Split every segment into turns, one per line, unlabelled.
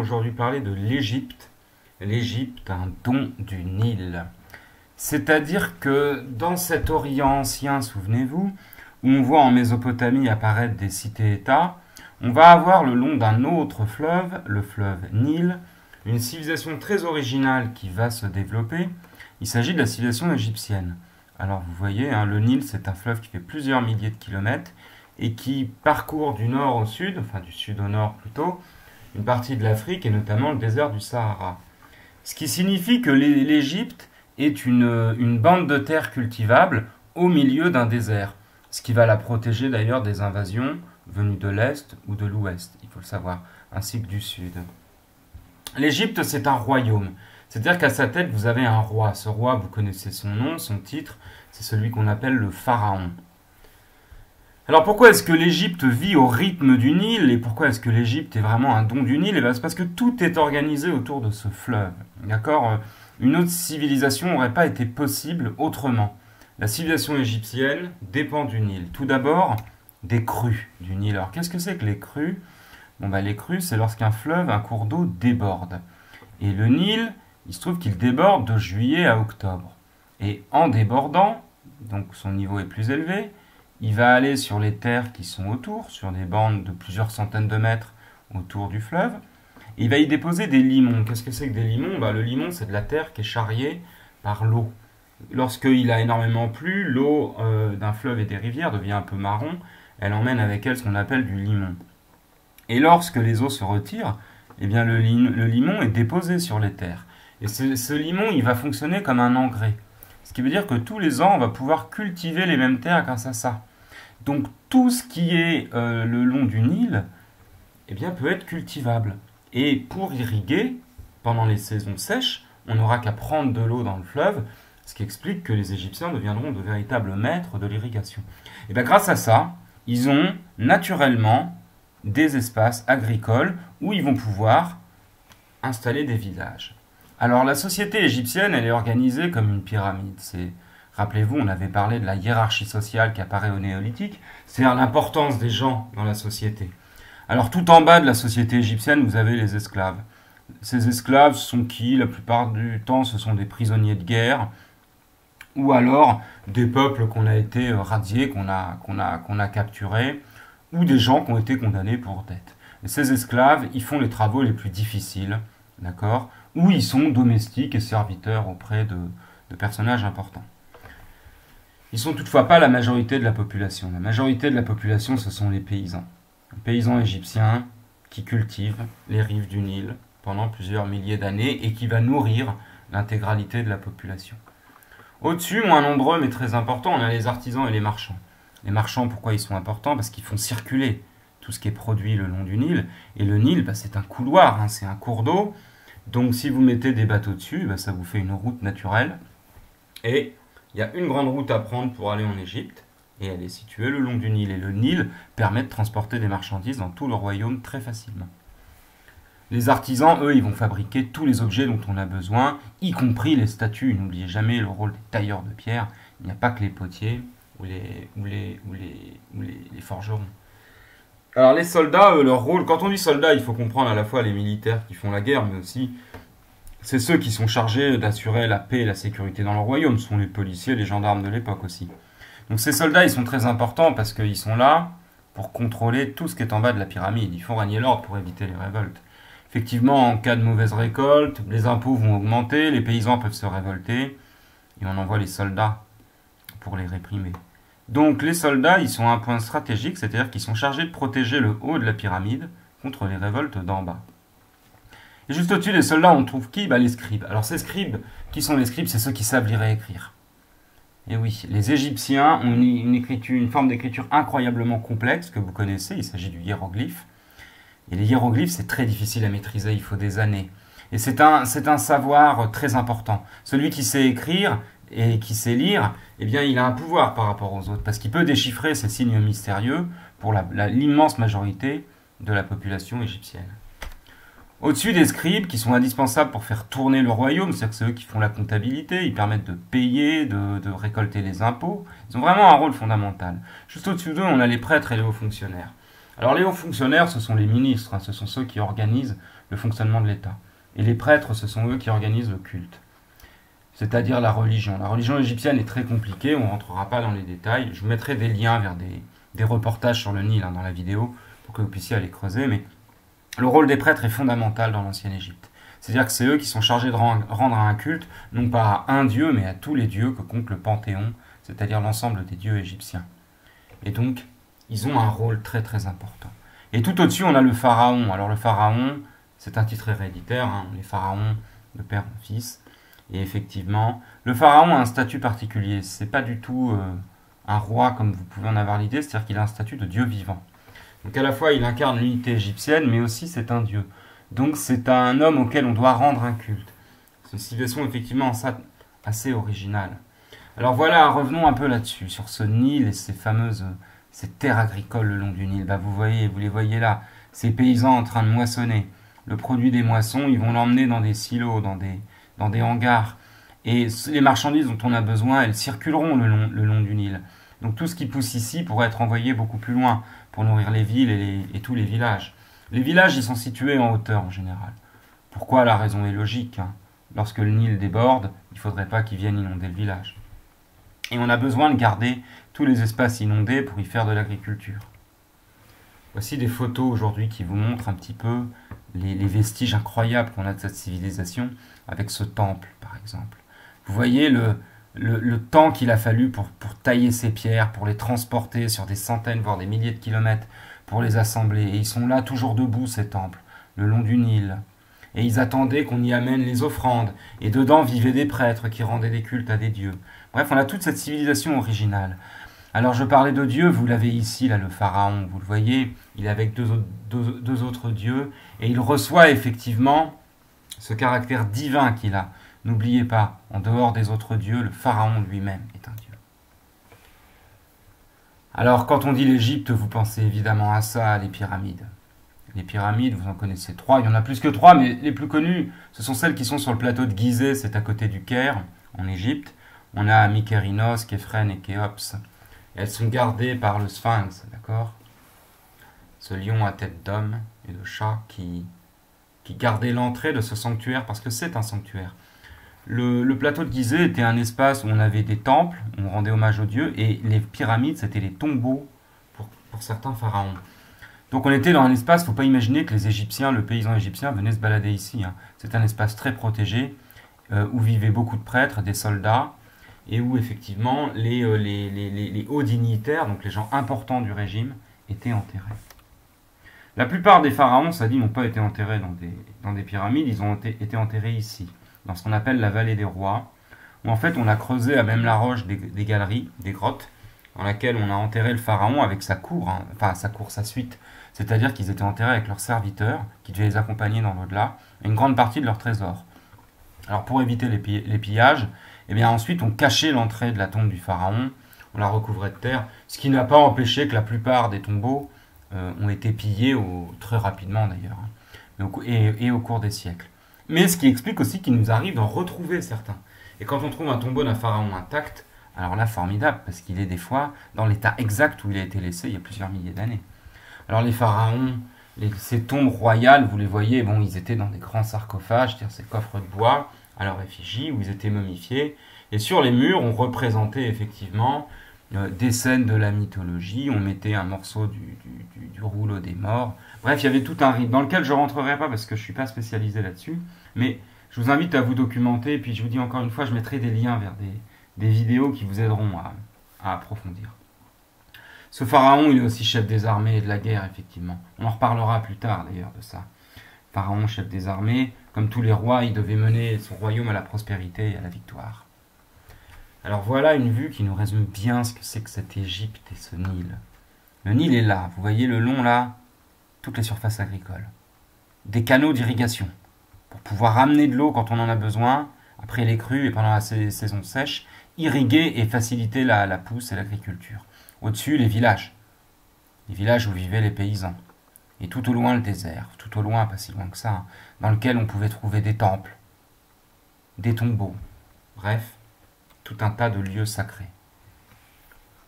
aujourd'hui parler de l'Égypte. L'Égypte, un don du Nil. C'est-à-dire que dans cet Orient ancien, souvenez-vous, où on voit en Mésopotamie apparaître des cités-États, on va avoir le long d'un autre fleuve, le fleuve Nil, une civilisation très originale qui va se développer. Il s'agit de la civilisation égyptienne. Alors vous voyez, le Nil, c'est un fleuve qui fait plusieurs milliers de kilomètres et qui parcourt du nord au sud, enfin du sud au nord plutôt, une partie de l'Afrique et notamment le désert du Sahara. Ce qui signifie que l'Égypte est une bande de terre cultivable au milieu d'un désert, ce qui va la protéger d'ailleurs des invasions venues de l'Est ou de l'Ouest, il faut le savoir, ainsi que du Sud. L'Égypte, c'est un royaume, c'est-à-dire qu'à sa tête, vous avez un roi. Ce roi, vous connaissez son nom, son titre, c'est celui qu'on appelle le pharaon. Alors pourquoi est-ce que l'Égypte vit au rythme du Nil et pourquoi est-ce que l'Égypte est vraiment un don du Nil? Et bien c'est parce que tout est organisé autour de ce fleuve. D'accord? Une autre civilisation n'aurait pas été possible autrement. La civilisation égyptienne dépend du Nil. Tout d'abord, des crues du Nil. Alors qu'est-ce que c'est que les crues? Les crues, c'est lorsqu'un fleuve, un cours d'eau déborde. Et le Nil, il se trouve qu'il déborde de juillet à octobre. Et en débordant, donc son niveau est plus élevé, il va aller sur les terres qui sont autour, sur des bandes de plusieurs centaines de mètres autour du fleuve, et il va y déposer des limons. Qu'est-ce que c'est que des limons? Le limon, c'est de la terre qui est charriée par l'eau. Lorsqu'il a énormément plu, l'eau d'un fleuve et des rivières devient un peu marron, elle emmène avec elle ce qu'on appelle du limon. Et lorsque les eaux se retirent, eh bien le limon est déposé sur les terres. Et ce limon, il va fonctionner comme un engrais. Ce qui veut dire que tous les ans, on va pouvoir cultiver les mêmes terres grâce à ça. Donc tout ce qui est le long du Nil peut être cultivable. Et pour irriguer, pendant les saisons sèches, on n'aura qu'à prendre de l'eau dans le fleuve, ce qui explique que les Égyptiens deviendront de véritables maîtres de l'irrigation. Et bien grâce à ça, ils ont naturellement des espaces agricoles où ils vont pouvoir installer des villages. Alors la société égyptienne, elle est organisée comme une pyramide. Rappelez-vous, on avait parlé de la hiérarchie sociale qui apparaît au néolithique, c'est-à-dire l'importance des gens dans la société. Alors tout en bas de la société égyptienne, vous avez les esclaves. Ces esclaves sont qui? La plupart du temps, ce sont des prisonniers de guerre, ou alors des peuples qu'on a été radiés, qu'on a capturés, ou des gens qui ont été condamnés pour dette. Et ces esclaves, ils font les travaux les plus difficiles, d'accord? Ou ils sont domestiques et serviteurs auprès de personnages importants. Ils ne sont toutefois pas la majorité de la population. La majorité de la population, ce sont les paysans. Les paysans égyptiens qui cultivent les rives du Nil pendant plusieurs milliers d'années et qui va nourrir l'intégralité de la population. Au-dessus, moins nombreux mais très importants, on a les artisans et les marchands. Les marchands, pourquoi ils sont importants? Parce qu'ils font circuler tout ce qui est produit le long du Nil. Et le Nil, c'est un couloir, c'est un cours d'eau. Donc si vous mettez des bateaux dessus, ça vous fait une route naturelle. Et il y a une grande route à prendre pour aller en Égypte, et elle est située le long du Nil. Et le Nil permet de transporter des marchandises dans tout le royaume très facilement. Les artisans, eux, ils vont fabriquer tous les objets dont on a besoin, y compris les statues. N'oubliez jamais le rôle des tailleurs de pierre. Il n'y a pas que les potiers ou les forgerons. Alors les soldats, leur rôle, quand on dit soldats, il faut comprendre à la fois les militaires qui font la guerre, mais aussi c'est ceux qui sont chargés d'assurer la paix et la sécurité dans le royaume. Ce sont les policiers, les gendarmes de l'époque aussi. Donc ces soldats, ils sont très importants parce qu'ils sont là pour contrôler tout ce qui est en bas de la pyramide. Ils font régner l'ordre pour éviter les révoltes. Effectivement, en cas de mauvaise récolte, les impôts vont augmenter, les paysans peuvent se révolter, et on envoie les soldats pour les réprimer. Donc les soldats, ils sont à un point stratégique, c'est-à-dire qu'ils sont chargés de protéger le haut de la pyramide contre les révoltes d'en bas. Et juste au-dessus des soldats, on trouve qui? Les scribes. Alors ces scribes, qui sont les scribes? C'est ceux qui savent lire et écrire. Et oui, les Égyptiens ont une forme d'écriture incroyablement complexe que vous connaissez, il s'agit du hiéroglyphe. Et les hiéroglyphes, c'est très difficile à maîtriser, il faut des années. Et c'est un savoir très important. Celui qui sait écrire et qui sait lire, il a un pouvoir par rapport aux autres, parce qu'il peut déchiffrer ces signes mystérieux pour l'immense majorité de la population égyptienne. Au-dessus des scribes, qui sont indispensables pour faire tourner le royaume, c'est-à-dire que c'est eux qui font la comptabilité, ils permettent de payer, de récolter les impôts, ils ont vraiment un rôle fondamental. Juste au-dessus d'eux, on a les prêtres et les hauts fonctionnaires. Alors les hauts fonctionnaires, ce sont les ministres, ce sont ceux qui organisent le fonctionnement de l'État. Et les prêtres, ce sont eux qui organisent le culte, c'est-à-dire la religion. La religion égyptienne est très compliquée, on ne rentrera pas dans les détails. Je vous mettrai des liens vers des reportages sur le Nil dans la vidéo, pour que vous puissiez aller creuser, mais le rôle des prêtres est fondamental dans l'ancienne Égypte. C'est-à-dire que c'est eux qui sont chargés de rendre un culte, non pas à un dieu, mais à tous les dieux que compte le Panthéon, c'est-à-dire l'ensemble des dieux égyptiens. Et donc, ils ont un rôle très très important. Et tout au-dessus, on a le pharaon. Alors le pharaon, c'est un titre héréditaire, hein, les pharaons de père en fils. Et effectivement, le pharaon a un statut particulier. C'est pas du tout un roi comme vous pouvez en avoir l'idée, c'est-à-dire qu'il a un statut de dieu vivant. Donc à la fois, il incarne l'unité égyptienne, mais aussi c'est un dieu. Donc c'est un homme auquel on doit rendre un culte. C'est une civilisation effectivement assez originale. Alors voilà, revenons un peu là-dessus, sur ce Nil et ces terres agricoles le long du Nil. Bah, vous les voyez là, ces paysans en train de moissonner. Le produit des moissons, ils vont l'emmener dans des silos, dans des hangars. Et les marchandises dont on a besoin, elles circuleront le long du Nil. Donc tout ce qui pousse ici pourrait être envoyé beaucoup plus loin pour nourrir les villes et tous les villages. Les villages, ils sont situés en hauteur en général. Pourquoi? La raison est logique, hein. Lorsque le Nil déborde, il ne faudrait pas qu'il vienne inonder le village. Et on a besoin de garder tous les espaces inondés pour y faire de l'agriculture. Voici des photos aujourd'hui qui vous montrent un petit peu les vestiges incroyables qu'on a de cette civilisation, avec ce temple par exemple. Vous voyez le temps qu'il a fallu pour tailler ces pierres, pour les transporter sur des centaines, voire des milliers de kilomètres, pour les assembler. Et ils sont là toujours debout, ces temples, le long du Nil. Et ils attendaient qu'on y amène les offrandes. Et dedans vivaient des prêtres qui rendaient des cultes à des dieux. Bref, on a toute cette civilisation originale. Alors je parlais de Dieu, vous l'avez ici, là, le pharaon, vous le voyez, il est avec deux autres dieux, et il reçoit effectivement ce caractère divin qu'il a. N'oubliez pas, en dehors des autres dieux, le pharaon lui-même est un dieu. Alors quand on dit l'Égypte, vous pensez évidemment à ça, les pyramides. Les pyramides, vous en connaissez 3, il y en a plus que 3, mais les plus connues, ce sont celles qui sont sur le plateau de Gizeh, c'est à côté du Caire, en Égypte. On a Mykérinos, Képhren et Khéops. Elles sont gardées par le Sphinx, d'accord? Ce lion à tête d'homme et de chat qui gardait l'entrée de ce sanctuaire, parce que c'est un sanctuaire. Le plateau de Gizeh était un espace où on avait des temples, où on rendait hommage aux dieux, et les pyramides, c'était les tombeaux pour certains pharaons. Donc on était dans un espace, il ne faut pas imaginer que les Égyptiens, le paysan égyptien, venaient se balader ici, hein. C'est un espace très protégé, où vivaient beaucoup de prêtres, des soldats, et où effectivement les hauts dignitaires, donc les gens importants du régime, étaient enterrés. La plupart des pharaons, ça dit, n'ont pas été enterrés dans des pyramides, ils ont été enterrés ici, dans ce qu'on appelle la vallée des rois, où en fait on a creusé à même la roche des galeries, des grottes, dans laquelle on a enterré le pharaon avec sa cour, hein, enfin sa suite, c'est-à-dire qu'ils étaient enterrés avec leurs serviteurs, qui devaient les accompagner dans l'au-delà, et une grande partie de leur trésor. Alors pour éviter les pillages, et bien ensuite on cachait l'entrée de la tombe du pharaon, on la recouvrait de terre, ce qui n'a pas empêché que la plupart des tombeaux ont été pillés très rapidement d'ailleurs, hein, et au cours des siècles. Mais ce qui explique aussi qu'il nous arrive d'en retrouver certains. Et quand on trouve un tombeau d'un pharaon intact, alors là formidable, parce qu'il est des fois dans l'état exact où il a été laissé il y a plusieurs milliers d'années. Alors les pharaons, ces tombes royales, vous les voyez, bon, ils étaient dans des grands sarcophages, c'est-à-dire ces coffres de bois à leur effigie, où ils étaient momifiés. Et sur les murs, on représentait effectivement des scènes de la mythologie, on mettait un morceau du rouleau des morts. Bref, il y avait tout un rite dans lequel je ne rentrerai pas parce que je ne suis pas spécialisé là-dessus. Mais je vous invite à vous documenter, et puis je vous dis encore une fois, je mettrai des liens vers des vidéos qui vous aideront à approfondir. Ce pharaon, il est aussi chef des armées et de la guerre, effectivement. On en reparlera plus tard, d'ailleurs, de ça. Pharaon, chef des armées, comme tous les rois, il devait mener son royaume à la prospérité et à la victoire. Alors voilà une vue qui nous résume bien ce que c'est que cette Égypte et ce Nil. Le Nil est là, vous voyez le long là, toutes les surfaces agricoles. Des canaux d'irrigation, pour pouvoir ramener de l'eau quand on en a besoin, après les crues et pendant la saison sèche, irriguer et faciliter la pousse et l'agriculture. Au-dessus, les villages où vivaient les paysans. Et tout au loin, le désert, tout au loin, pas si loin que ça, hein, dans lequel on pouvait trouver des temples, des tombeaux, bref, tout un tas de lieux sacrés.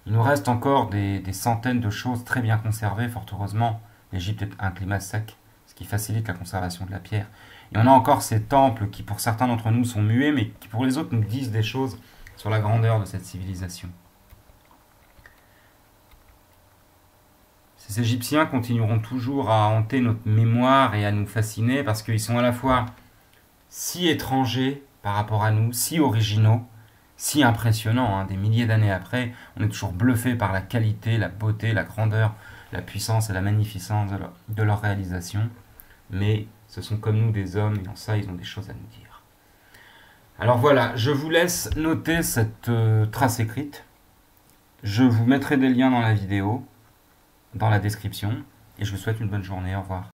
Il nous reste encore des centaines de choses très bien conservées, fort heureusement. L'Égypte est un climat sec, ce qui facilite la conservation de la pierre. Et on a encore ces temples qui, pour certains d'entre nous, sont muets, mais qui, pour les autres, nous disent des choses sur la grandeur de cette civilisation. Ces Égyptiens continueront toujours à hanter notre mémoire et à nous fasciner parce qu'ils sont à la fois si étrangers par rapport à nous, si originaux, si impressionnants. Hein. Des milliers d'années après, on est toujours bluffé par la qualité, la beauté, la grandeur, la puissance et la magnificence de leur réalisation. Mais ce sont comme nous des hommes et en ça, ils ont des choses à nous dire. Alors voilà, je vous laisse noter cette trace écrite. Je vous mettrai des liens dans la vidéo, dans la description. Et je vous souhaite une bonne journée. Au revoir.